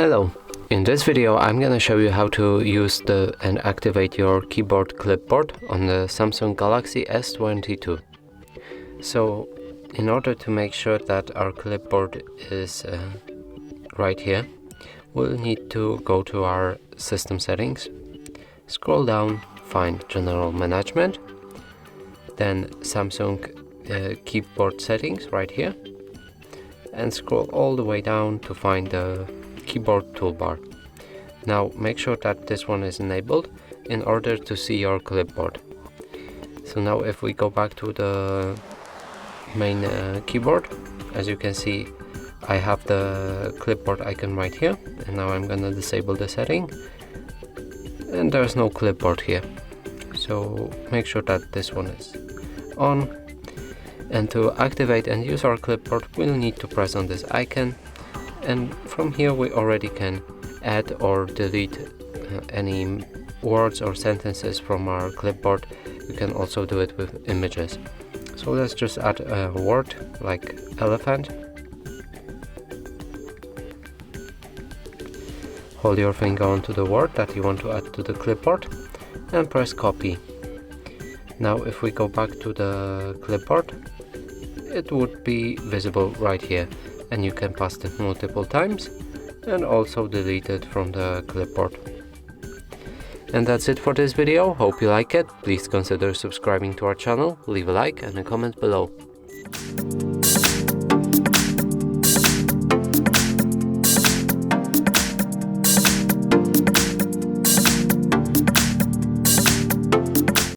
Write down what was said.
Hello, in this video I'm gonna show you how to use and activate your keyboard clipboard on the Samsung Galaxy S22. So in order to make sure that our clipboard is right here, we'll need to go to our system settings, scroll down, find General Management, then Samsung keyboard settings right here, and scroll all the way down to find the keyboard toolbar. Now make sure that this one is enabled in order to see your clipboard. So now if we go back to the main keyboard, as you can see I have the clipboard icon right here, and now I'm gonna disable the setting, and there's no clipboard here. So make sure that this one is on, and to activate and use our clipboard we'll need to press on this icon, and from here we already can add or delete any words or sentences from our clipboard. You can also do it with images. So let's just add a word like elephant. Hold your finger onto the word that you want to add to the clipboard and press copy. Now if we go back to the clipboard, it would be visible right here, and you can paste it multiple times and also delete it from the clipboard. And that's it for this video. Hope you like it. Please consider subscribing to our channel, leave a like and a comment below.